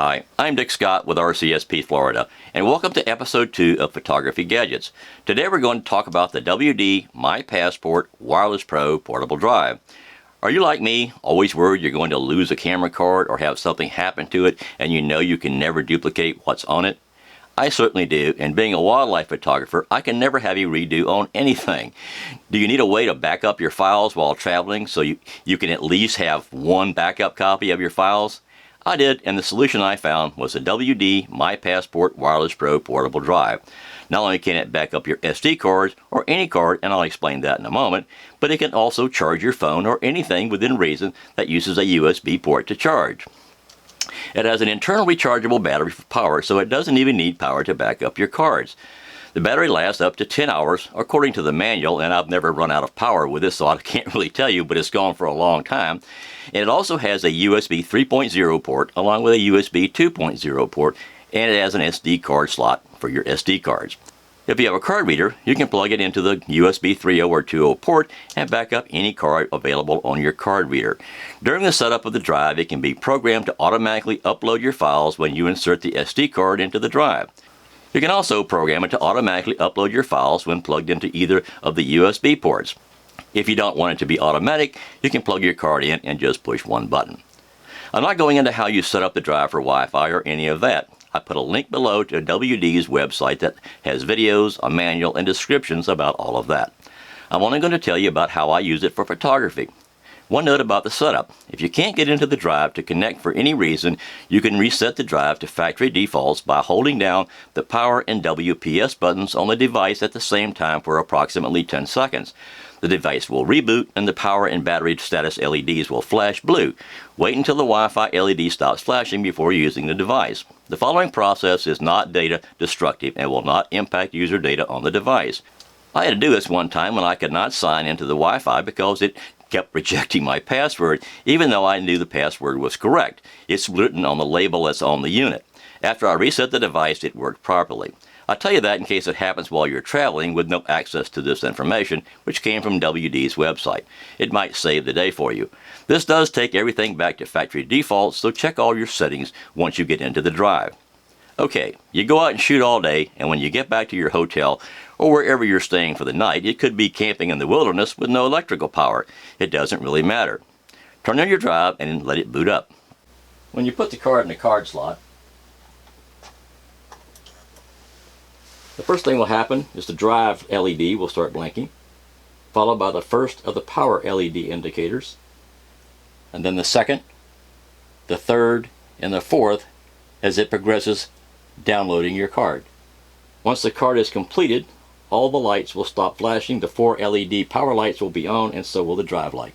Hi, I'm Dick Scott with RCSP Florida, and welcome to episode 2 of Photography Gadgets. Today we're going to talk about the WD My Passport Wireless Pro Portable Drive. Are you like me, always worried you're going to lose a camera card or have something happen to it and you know you can never duplicate what's on it? I certainly do, and being a wildlife photographer, I can never have you redo on anything. Do you need a way to back up your files while traveling so you can at least have one backup copy of your files? I did, and the solution I found was the WD My Passport Wireless Pro Portable Drive. Not only can it back up your SD cards or any card, and I'll explain that in a moment, but it can also charge your phone or anything within reason that uses a USB port to charge. It has an internal rechargeable battery for power, so it doesn't even need power to back up your cards. The battery lasts up to 10 hours, according to the manual, and I've never run out of power with this, so I can't really tell you, but it's gone for a long time. And it also has a USB 3.0 port, along with a USB 2.0 port, and it has an SD card slot for your SD cards. If you have a card reader, you can plug it into the USB 3.0 or 2.0 port and back up any card available on your card reader. During the setup of the drive, it can be programmed to automatically upload your files when you insert the SD card into the drive. You can also program it to automatically upload your files when plugged into either of the USB ports. If you don't want it to be automatic, you can plug your card in and just push one button. I'm not going into how you set up the drive for Wi-Fi or any of that. I put a link below to WD's website that has videos, a manual, and descriptions about all of that. I'm only going to tell you about how I use it for photography. One note about the setup. If you can't get into the drive to connect for any reason, you can reset the drive to factory defaults by holding down the power and WPS buttons on the device at the same time for approximately 10 seconds. The device will reboot and the power and battery status LEDs will flash blue. Wait until the Wi-Fi LED stops flashing before using the device. The following process is not data destructive and will not impact user data on the device. I had to do this one time when I could not sign into the Wi-Fi because it kept rejecting my password, even though I knew the password was correct. It's written on the label that's on the unit. After I reset the device, it worked properly. I tell you that in case it happens while you're traveling with no access to this information, which came from WD's website. It might save the day for you. This does take everything back to factory defaults, so check all your settings once you get into the drive. Okay, you go out and shoot all day, and when you get back to your hotel or wherever you're staying for the night, it could be camping in the wilderness with no electrical power. It doesn't really matter. Turn on your drive and let it boot up. When you put the card in the card slot, the first thing will happen is the drive LED will start blinking, followed by the first of the power LED indicators, and then the second, the third, and the fourth as it progresses downloading your card. Once the card is completed, all the lights will stop flashing, the 4 LED power lights will be on, and so will the drive light.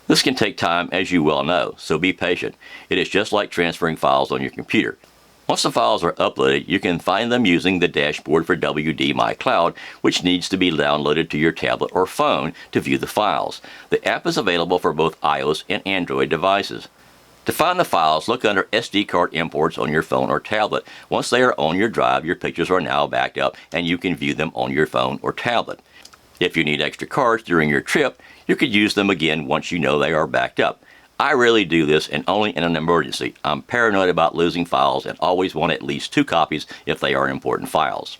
This can take time, as you well know, so be patient. It is just like transferring files on your computer. Once the files are uploaded, you can find them using the dashboard for WD My Cloud, which needs to be downloaded to your tablet or phone to view the files. The app is available for both iOS and Android devices. To find the files, look under SD card imports on your phone or tablet. Once they are on your drive, your pictures are now backed up and you can view them on your phone or tablet. If you need extra cards during your trip, you could use them again once you know they are backed up. I rarely do this, and only in an emergency. I'm paranoid about losing files and always want at least 2 copies if they are important files.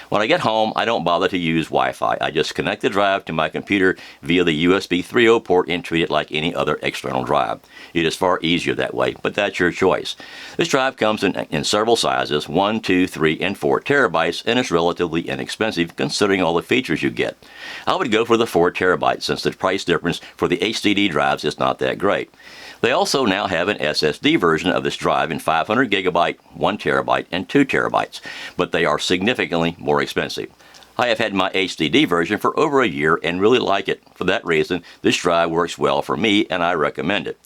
When I get home, I don't bother to use Wi-Fi. I just connect the drive to my computer via the USB 3.0 port and treat it like any other external drive. It is far easier that way, but that's your choice. This drive comes in several sizes, 1, 2, 3, and 4 terabytes, and is relatively inexpensive considering all the features you get. I would go for the 4 terabytes since the price difference for the HDD drives is not that great. They also now have an SSD version of this drive in 500 gigabyte, 1 terabyte, and 2 terabytes, but they are significantly more expensive. I have had my HDD version for over a year and really like it. For that reason, this drive works well for me and I recommend it.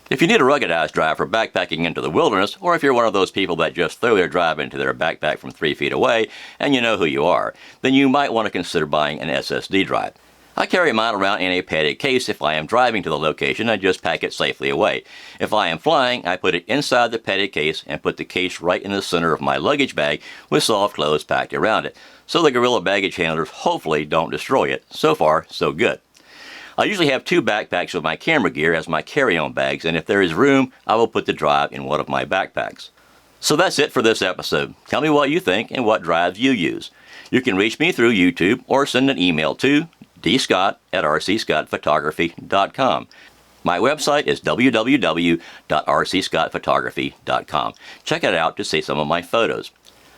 If you need a ruggedized drive for backpacking into the wilderness, or if you're one of those people that just throw their drive into their backpack from 3 feet away, and you know who you are, then you might want to consider buying an SSD drive. I carry mine around in a padded case if I am driving to the location and just pack it safely away. If I am flying, I put it inside the padded case and put the case right in the center of my luggage bag with soft clothes packed around it, so the gorilla baggage handlers hopefully don't destroy it. So far, so good. I usually have 2 backpacks with my camera gear as my carry-on bags, and if there is room, I will put the drive in one of my backpacks. So that's it for this episode. Tell me what you think and what drives you use. You can reach me through YouTube or send an email to dscott@rcscottphotography.com. My website is www.rcscottphotography.com. Check it out to see some of my photos.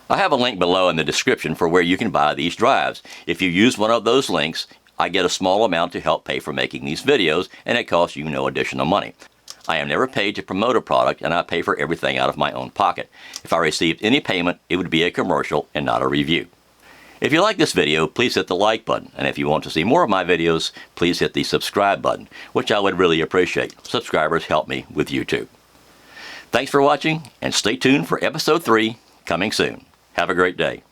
I have a link below in the description for where you can buy these drives. If you use one of those links, I get a small amount to help pay for making these videos, and it costs you no additional money. I am never paid to promote a product, and I pay for everything out of my own pocket. If I received any payment, it would be a commercial and not a review. If you like this video, please hit the like button, and if you want to see more of my videos, please hit the subscribe button, which I would really appreciate. Subscribers help me with YouTube. Thanks for watching, and stay tuned for episode 3 coming soon. Have a great day.